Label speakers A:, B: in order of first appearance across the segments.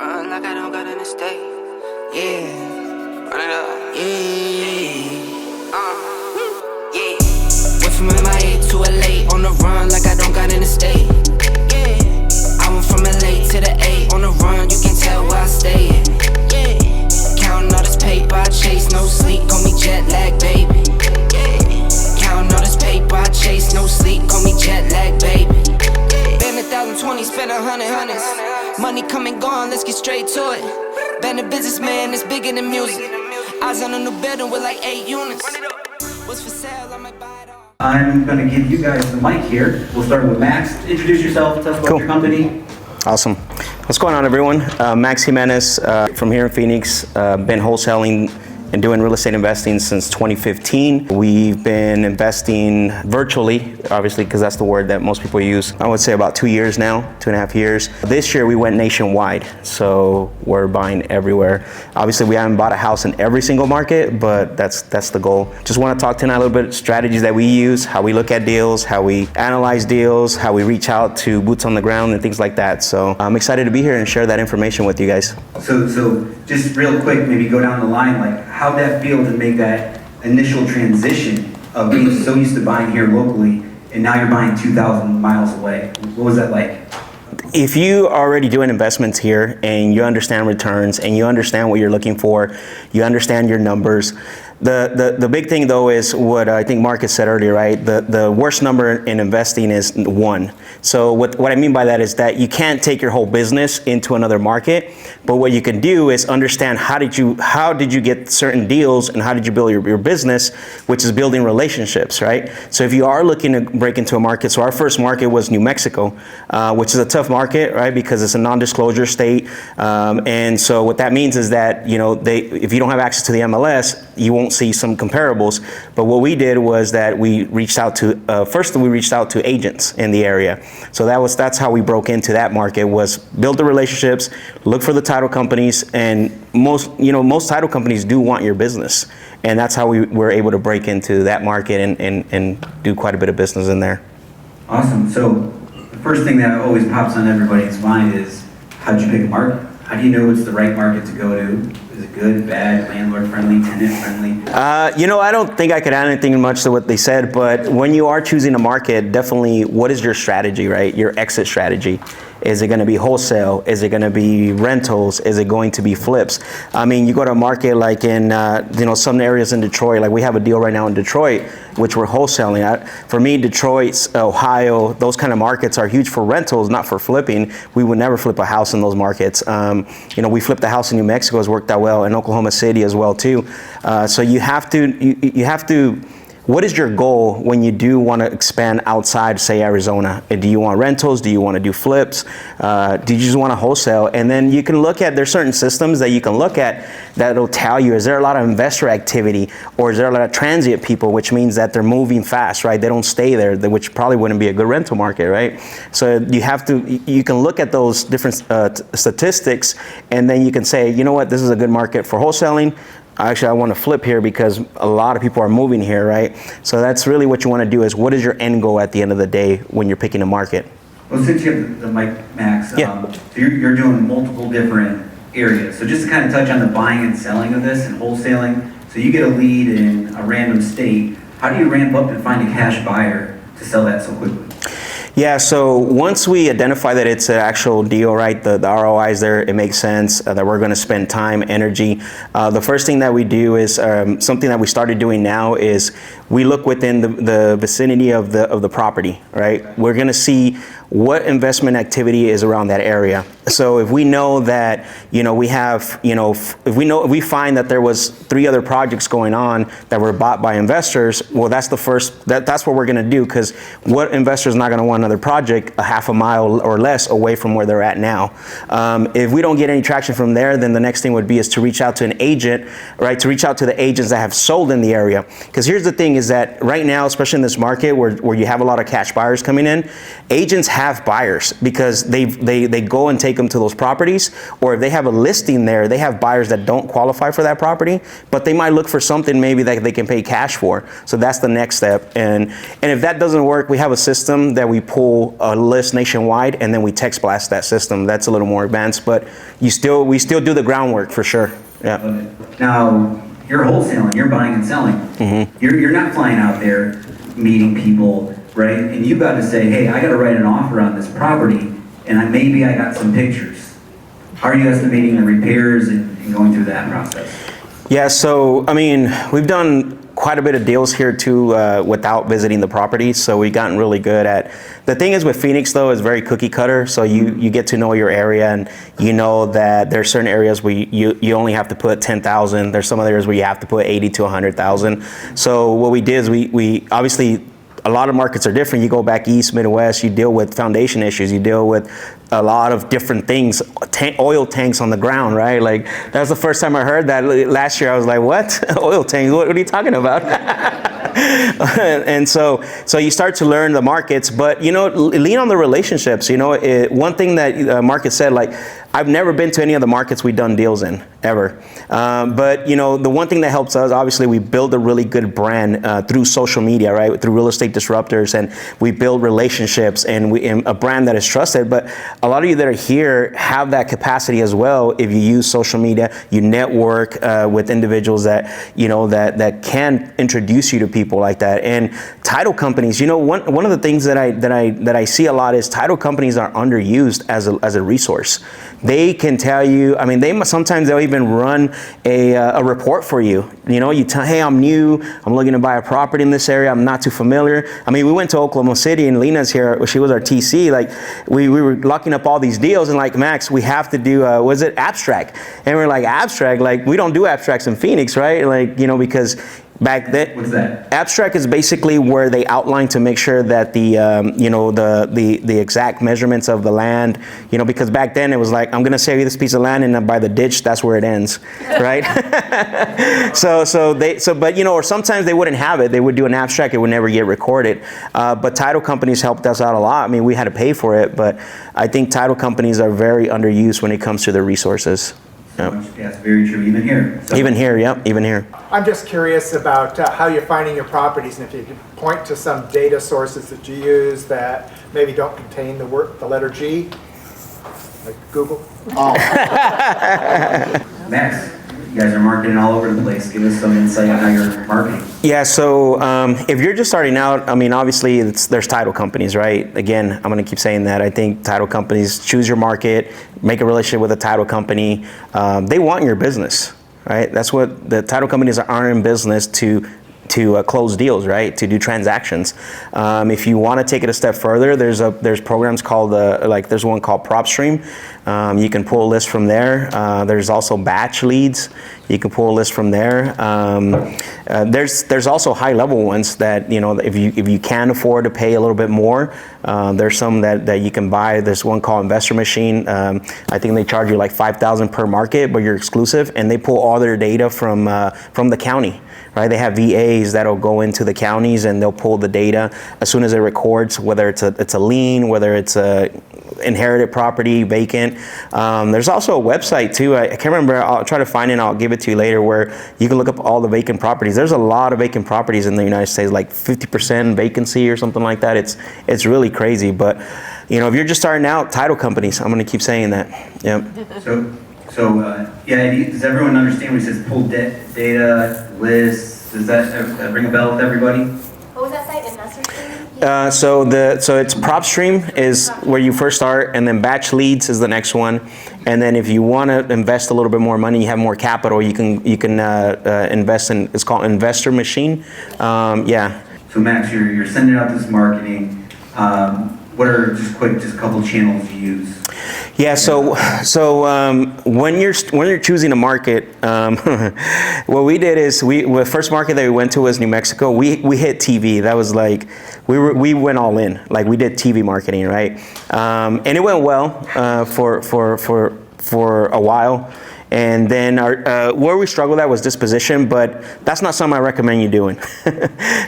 A: Run like I don't got an estate. Yeah. Run it up. Yeah. Yeah. Went from MIA to LA on the run like I don't got an estate. Yeah. I went from LA to the A on the run, you can tell where I stay. Yeah. Counting all this paper, I chase no sleep, call me jet lag, baby. Yeah. Counting all this paper, I chase no sleep, call me jet lag, baby. Been 1,020, spent 100 hundreds. Money come and gone, let's get straight to it. Been a businessman, it's bigger than music. Eyes on a new building with like 8 units. What's for sale, I might buy it all.
B: I'm going to give you guys the mic here. We'll start with Max. Introduce yourself, tell us about your company.
C: Awesome. What's going on, everyone? Max Jimenez from here in Phoenix. Been wholesaling and doing real estate investing since 2015. We've been investing virtually, obviously, because that's the word that most people use. I would say about 2 years now, 2.5 years. This year we went nationwide, so we're buying everywhere. Obviously, we haven't bought a house in every single market, but that's the goal. Just want to talk tonight a little bit strategies that we use, how we look at deals, how we analyze deals, how we reach out to boots on the ground and things like that. So I'm excited to be here and share that information with you guys.
B: So just real quick, maybe go down the line, like how'd that feel to make that initial transition of being so used to buying here locally and now you're buying 2,000 miles away? What was that like?
C: If you are already doing investments here and you understand returns and you understand what you're looking for, you understand your numbers. The big thing though is what I think Marcus said earlier, right? The worst number in investing is 1. So what I mean by that is that you can't take your whole business into another market, but what you can do is understand how did you get certain deals and how did you build your business, which is building relationships, right? So if you are looking to break into a market, so our first market was New Mexico, which is a tough market, right? Because it's a non-disclosure state, and so what that means is that if you don't have access to the MLS, you won't see some comparables. But what we did was that we reached out to first we reached out to agents in the area. So that's how we broke into that market, was build the relationships, look for the title companies, and most title companies do want your business, and that's how we were able to break into that market and do quite a bit of business in there.
B: Awesome. So the first thing that always pops on everybody's mind is, how'd you pick a market? How do you know it's the right market to go to? Is it good, bad, landlord friendly, tenant friendly?
C: I don't think I could add anything much to what they said, but when you are choosing a market, definitely what is your strategy, right? Your exit strategy. Is it going to be wholesale? Is it going to be rentals? Is it going to be flips? I mean, you go to a market like in, some areas in Detroit, like we have a deal right now in Detroit, which we're wholesaling. For me, Detroit, Ohio, those kind of markets are huge for rentals, not for flipping. We would never flip a house in those markets. We flipped a house in New Mexico, has worked out well, in Oklahoma City as well too. So you have to, what is your goal when you do want to expand outside, say, Arizona? Do you want rentals? Do you want to do flips? Do you just want to wholesale? And then you can look at, there's certain systems that you can look at that'll tell you, is there a lot of investor activity, or is there a lot of transient people, which means that they're moving fast, right? They don't stay there, which probably wouldn't be a good rental market, right? So you can look at those different statistics, and then you can say, you know what, this is a good market for wholesaling. Actually, I want to flip here because a lot of people are moving here, right? So that's really what you want to do, is what is your end goal at the end of the day when you're picking a market?
B: Well, since you have the mic, Max,
C: yeah.
B: So you're doing multiple different areas. So just to kind of touch on the buying and selling of this and wholesaling, so you get a lead in a random state. How do you ramp up and find a cash buyer to sell that so quickly?
C: Yeah, so once we identify that it's an actual deal, right, the ROI is there, it makes sense, that we're going to spend time, energy. The first thing that we do is something that we started doing now is we look within the vicinity of the property, right? We're going to see what investment activity is around that area. So if we know that, we have, if we find that there was 3 other projects going on that were bought by investors, well, that's that's what we're going to do, because what investor is not going to want another project a half a mile or less away from where they're at now? If we don't get any traction from there, then the next thing would be is to reach out to an agent, right? To reach out to the agents that have sold in the area. Because here's the thing is that right now, especially in this market where you have a lot of cash buyers coming in, agents have buyers because they go and take them to those properties, or if they have a listing there, they have buyers that don't qualify for that property, but they might look for something maybe that they can pay cash for. So that's the next step. And if that doesn't work, we have a system that we pull a list nationwide and then we text blast that system. That's a little more advanced, but we still do the groundwork for sure. Yeah.
B: Now, you're wholesaling, you're buying and selling. You're not flying out there meeting people, right? And you got to say, hey, I got to write an offer on this property, and maybe I got some pictures. How are you estimating the repairs and going through that process?
C: Yeah, so, I mean, we've done quite a bit of deals here too without visiting the property, so we've gotten really good at. The thing is with Phoenix though, is very cookie cutter, so you get to know your area, and you know that there are certain areas where you only have to put 10,000. There's some other areas where you have to put 80 to 100,000. So what we did is we obviously, a lot of markets are different. You go back east, Midwest, you deal with foundation issues, you deal with a lot of different things, oil tanks on the ground, right? Like, that was the first time I heard that. Last year I was like, what? Oil tanks, what are you talking about? And so you start to learn the markets, but you know, lean on the relationships. You know, one thing that Marcus said, like, I've never been to any of the markets we've done deals in, ever. But you know, the one thing that helps us, obviously, we build a really good brand through social media, right? Through Real Estate Disruptors, and we build relationships and a brand that is trusted. But a lot of you that are here have that capacity as well. If you use social media, you network with individuals that, you know, that can introduce you to people like that. And title companies, you know, one of the things that I see a lot is title companies are underused as a resource. They can tell you, I mean, sometimes they'll even run a report for you. You know, you tell, hey, I'm new, I'm looking to buy a property in this area, I'm not too familiar. I mean, we went to Oklahoma City and Lena's here, she was our TC, like we were locking up all these deals and like, Max, we have to do, was it abstract? And we're like, abstract? Like, we don't do abstracts in Phoenix, right? Like, you know, because back then,
B: what's that?
C: Abstract is basically where they outline to make sure that the you know, the exact measurements of the land, you know, because back then it was like, I'm gonna sell you this piece of land, and by the ditch, that's where it ends, right? But you know, or sometimes they wouldn't have it. They would do an abstract, it would never get recorded. But title companies helped us out a lot. I mean, we had to pay for it, but I think title companies are very underused when it comes to their resources. Yep.
B: Yeah, it's very true. Even here. So.
C: Even here, yep, even here.
D: I'm just curious about how you're finding your properties, and if you could point to some data sources that you use that maybe don't contain the letter G, like Google.
B: Oh. Max, you guys are marketing all over the place. Give us some insight on how you're marketing.
C: Yeah, so if you're just starting out, I mean, obviously there's title companies, right? Again, I'm gonna keep saying that. I think title companies, choose your market, make a relationship with a title company. They want your business, right? That's what the title companies are in business to close deals, right? To do transactions. If you want to take it a step further, there's programs called there's one called PropStream. You can pull a list from there. There's also batch leads. You can pull a list from there. There's also high level ones that, you know, if you can afford to pay a little bit more, there's some that you can buy. There's one called Investor Machine. I think they charge you like $5,000 per market, but you're exclusive, and they pull all their data from the county. Right, they have VAs that'll go into the counties and they'll pull the data as soon as it records, whether it's a lien, whether it's a inherited property, vacant. There's also a website too. I can't remember. I'll try to find it and I'll give it to you later, where you can look up all the vacant properties. There's a lot of vacant properties in the United States, like 50% vacancy or something like that. It's really crazy. But you know, if you're just starting out, title companies, I'm going to keep saying that. Yep.
B: So does everyone understand when he says pull data, lists? Does that ring a bell with everybody?
E: What was that site? Investor Stream?
C: So it's PropStream is where you first start, and then Batch Leads is the next one. And then if you want to invest a little bit more money, you have more capital, you can invest in, it's called Investor Machine. Yeah.
B: So Max, you're sending out this marketing. What are just a couple channels you use?
C: Yeah, so when you're choosing a market, what we did is the first market that we went to was New Mexico. We hit TV. That was like we went all in. Like, we did TV marketing, right? And it went well for a while. And then where we struggled at was disposition, but that's not something I recommend you doing.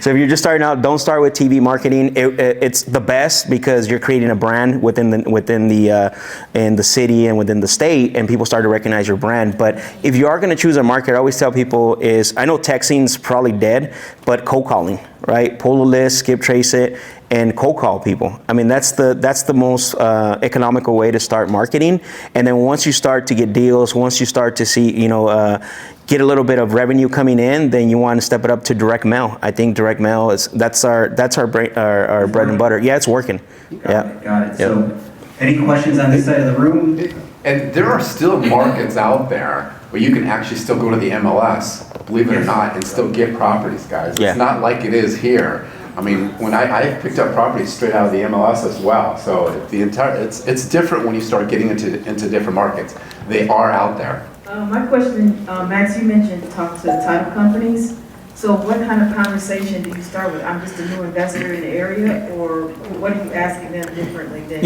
C: So if you're just starting out, don't start with TV marketing. It's the best because you're creating a brand within the city and within the state, and people start to recognize your brand. But if you are going to choose a market, I always tell people is, I know texting's probably dead, but cold calling, right? Pull a list, skip trace it, and cold call people. I mean, that's the most economical way to start marketing. And then once you start to get deals, once you start to see, get a little bit of revenue coming in, then you want to step it up to direct mail. I think direct mail that's our bread and butter. Yeah, it's working.
B: Got it. Yep. So, any questions on this side of the room?
F: And there are still markets out there where you can actually still go to the MLS, believe it or not, and still get properties, guys.
C: Yeah.
F: It's not like it is here. I mean, when I picked up properties straight out of the MLS as well. So it's different when you start getting into different markets. They are out there.
G: My question, Max, you mentioned talk to title companies. So what kind of conversation do you start with? I'm just a new investor in the area, or what are you asking them differently than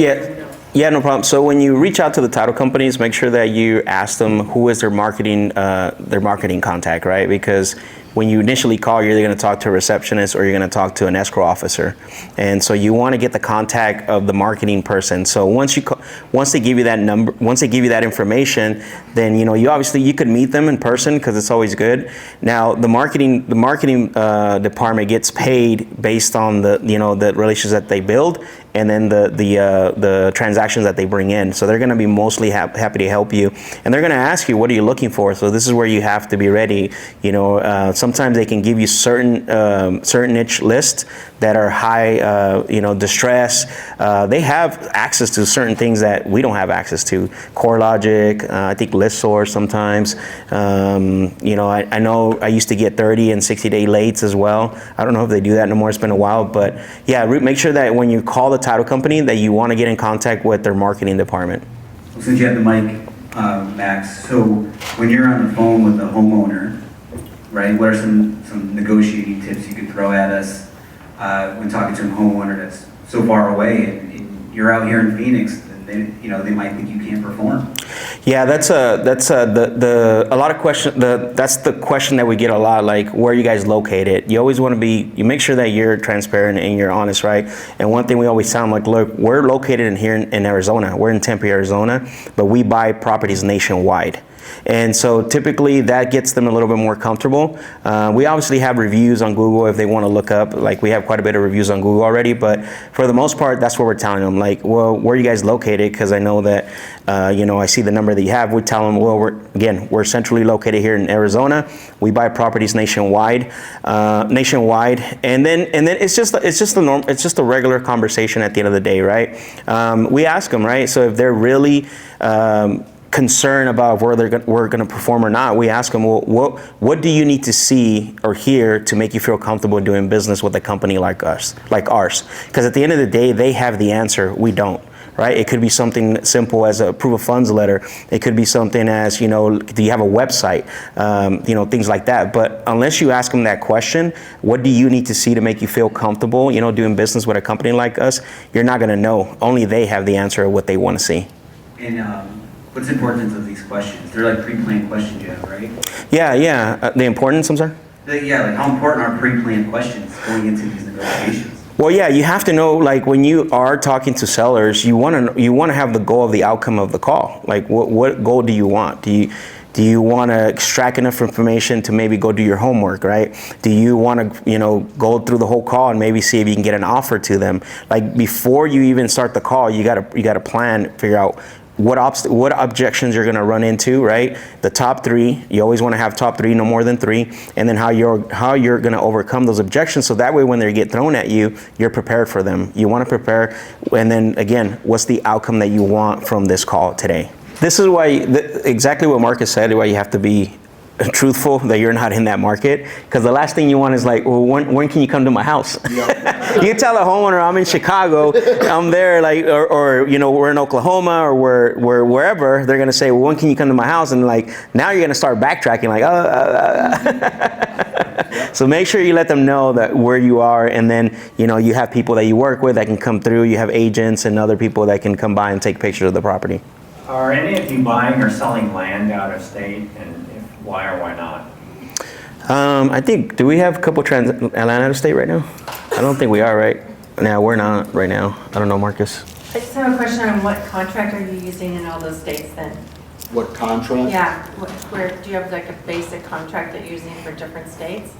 C: Yeah, no problem. So when you reach out to the title companies, make sure that you ask them who is their marketing contact, right? Because when you initially call, you're either going to talk to a receptionist or you're going to talk to an escrow officer. And so you want to get the contact of the marketing person. So once they give you that number, once they give you that information, then you could meet them in person because it's always good. Now the marketing department gets paid based on the relations that they build, and then the transactions that they bring in. So they're going to be mostly happy to help you, and they're going to ask you, what are you looking for? So this is where you have to be ready. Sometimes they can give you certain niche lists that are high, distress. They have access to certain things that we don't have access to. CoreLogic, I think ListSource sometimes. I know I used to get 30 and 60-day lates as well. I don't know if they do that anymore. It's been a while, but yeah, make sure that when you call the title company that you want to get in contact with their marketing department.
B: Since you have the mic, Max, so when you're on the phone with the homeowner, right, what are some negotiating tips you could throw at us when talking to a homeowner that's so far away and you're out here in Phoenix, and they might think you can't perform?
C: Yeah, that's a lot of question. That's the question that we get a lot. Like, where are you guys located? You always want to you make sure that you're transparent and you're honest, right? And one thing we always tell them, like, look, we're located here in Arizona. We're in Tempe, Arizona, but we buy properties nationwide. And so typically that gets them a little bit more comfortable. We obviously have reviews on Google if they want to look up. Like, we have quite a bit of reviews on Google already, but for the most part, that's what we're telling them. Like, well, where are you guys located? Because I know that, I see the number that you have. We tell them, well, we're centrally located here in Arizona. We buy properties nationwide, and then it's just the norm. It's just a regular conversation at the end of the day, right? We ask them, right? So if they're really concern about where we're going to perform or not, we ask them, well, what do you need to see or hear to make you feel comfortable doing business with a company like ours? Because at the end of the day, they have the answer. We don't. Right? It could be something simple as a proof of funds letter. It could be something as, do you have a website? Things like that. But unless you ask them that question, what do you need to see to make you feel comfortable, doing business with a company like us? You're not going to know. Only they have the answer of what they want to see.
B: And what's the importance of these questions? They're like pre-planned questions you have, right?
C: Yeah. The importance, I'm sorry?
B: Yeah, like how important are pre-planned questions going into these negotiations?
C: Well, yeah, you have to know, like, when you are talking to sellers, you want to have the goal of the outcome of the call. Like, what goal do you want? Do you want to extract enough information to maybe go do your homework, right? Do you want to, go through the whole call and maybe see if you can get an offer to them? Like, before you even start the call, you gotta plan, figure out what objections you're going to run into, right? The top 3, you always want to have top 3, no more than 3, and then how you're going to overcome those objections, so that way when they get thrown at you, you're prepared for them. You want to prepare, and then again, what's the outcome that you want from this call today? This is why, exactly what Marcus said, why you have to be truthful that you're not in that market, because the last thing you want is like, well, when can you come to my house? Yep. You tell a homeowner, I'm in Chicago, I'm there, like, or we're in Oklahoma, or we're wherever. They're gonna say, well, when can you come to my house? And like, now you're gonna start backtracking, like, So make sure you let them know that where you are, and then you have people that you work with that can come through. You have agents and other people that can come by and take pictures of the property.
H: Are any of you buying or selling land out of state, and if why or why not?
C: I think, do we have a couple land out of state right now? I don't think we are, right? No, we're not right now. I don't know, Marcus.
E: I just have a question on what contract are you using in all those states then?
I: What contract?
E: Yeah, where, do you have like a basic contract that you're using for different states?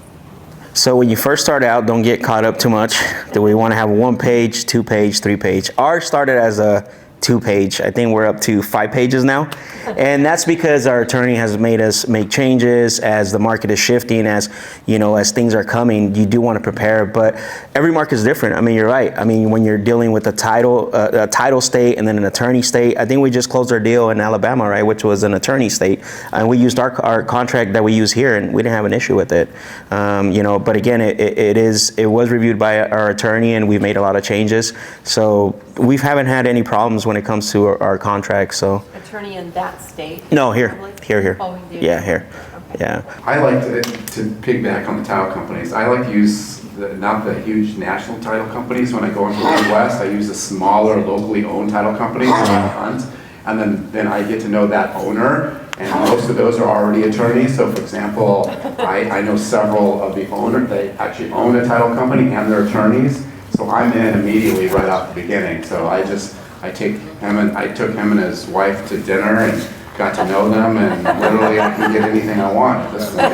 C: So when you first start out, don't get caught up too much. Do we want to have a 1-page, 2-page, 3-page? Ours started as a 2-page. I think we're up to 5 pages now. And that's because our attorney has made us make changes as the market is shifting, as you know, as things are coming, you do want to prepare, but every market is different. I mean, you're right. I mean, when you're dealing with a title state and then an attorney state, I think we just closed our deal in Alabama, right, which was an attorney state. And we used our contract that we use here, and we didn't have an issue with it. You know, but again, it was reviewed by our attorney, and we've made a lot of changes. So we haven't had any problems when it comes to our contract. So
E: Attorney in that state?
C: no, here.
E: Oh, we do?
C: Yeah, here.
E: Okay.
C: Yeah.
F: I like to piggyback on the title companies. I like to use not the huge national title companies. When I go into the Midwest, I use the smaller, locally owned title companies on the hunt, and then I get to know that owner. And most of those are already attorneys. So for example, I know several of the owners. They actually own a title company and they're attorneys. So I'm in immediately right out the beginning. So I took him and his wife to dinner and got to know them, and literally I can get anything I want at this point.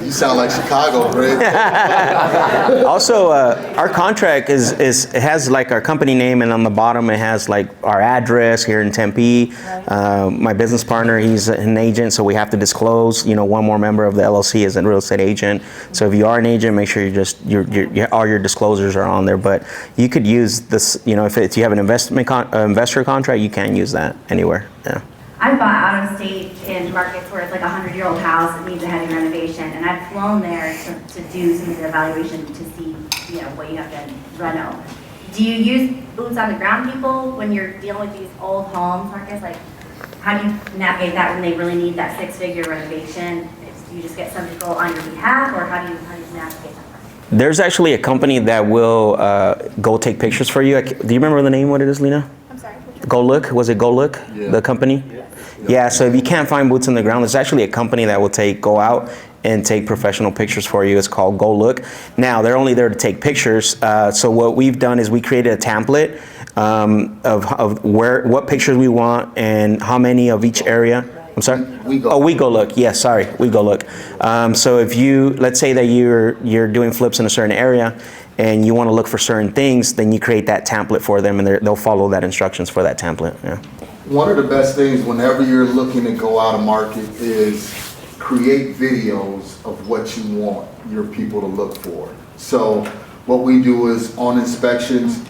I: You sound like Chicago, Greg.
C: Also, our contract it has like our company name, and on the bottom it has like our address here in Tempe. My business partner, he's an agent, so we have to disclose. You know, one more member of the LLC is a real estate agent. So if you are an agent, make sure all your disclosures are on there. But you could use this. You know, if you have an investor contract, you can use that anywhere. Yeah.
J: I've bought out of state in markets where it's like a 100-year-old house that needs a heavy renovation, and I've flown there to do some of the evaluation to see, you know, what you have to reno. Do you use boots on the ground people when you're dealing with these old homes, Marcus? Like, how do you navigate that when they really need that 6-figure renovation? Do you just get somebody to go on your behalf, or how do you navigate that?
C: There's actually a company that will go take pictures for you. Do you remember the name? What it is, Lena?
E: I'm sorry.
C: Go Look? Was it Go Look?
I: Yeah.
C: The company? Yeah, so if you can't find boots on the ground, there's actually a company that will go out and take professional pictures for you. It's called Go Look. Now, they're only there to take pictures. So what we've done is we created a template of what pictures we want and how many of each area. I'm sorry?
I: We Go.
C: Oh, We Go Look. Yes, sorry, We Go Look. So if let's say that you're doing flips in a certain area and you want to look for certain things, then you create that template for them, and they'll follow that instructions for that template. Yeah.
I: One of the best things whenever you're looking to go out of market is create videos of what you want your people to look for. So what we do is on inspections,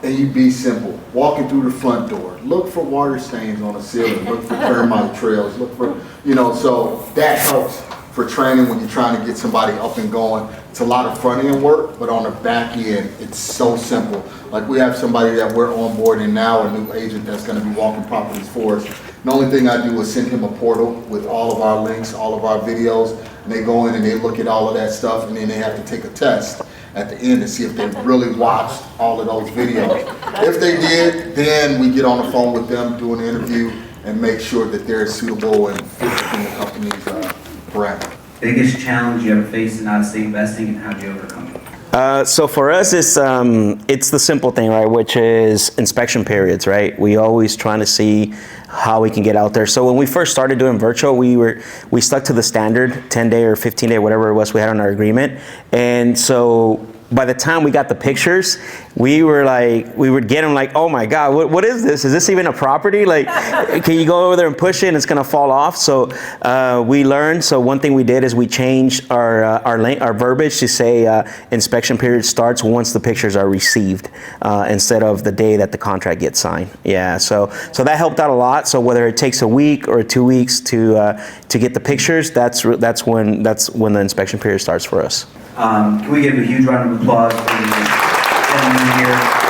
I: and you be simple, walking through the front door, look for water stains on the ceiling, look for termite trails, look for, you know, so that helps for training when you're trying to get somebody up and going. It's a lot of front end work, but on the back end, it's so simple. Like we have somebody that we're onboarding now, a new agent that's gonna be walking properties for us. The only thing I do is send him a portal with all of our links, all of our videos, and they go in and they look at all of that stuff, and then they have to take a test at the end to see if they really watched all of those videos. If they did, then we get on the phone with them, do an interview, and make sure that they're suitable and fit within the company's parameter.
B: Biggest challenge you ever faced in out-of-state investing, and how'd you overcome it?
C: So for us, it's the simple thing, right, which is inspection periods, right? We always trying to see how we can get out there. So when we first started doing virtual, we stuck to the standard 10-day or 15-day, whatever it was we had on our agreement. And so by the time we got the pictures, we would get them like, oh my God, what is this? Is this even a property? Like, can you go over there and push it and it's gonna fall off? So we learned, so one thing we did is we changed our verbiage to say inspection period starts once the pictures are received, instead of the day that the contract gets signed. Yeah, so that helped out a lot. So whether it takes a week or 2 weeks to get the pictures, that's when the inspection period starts for us.
B: Can we give a huge round of applause for the gentleman here?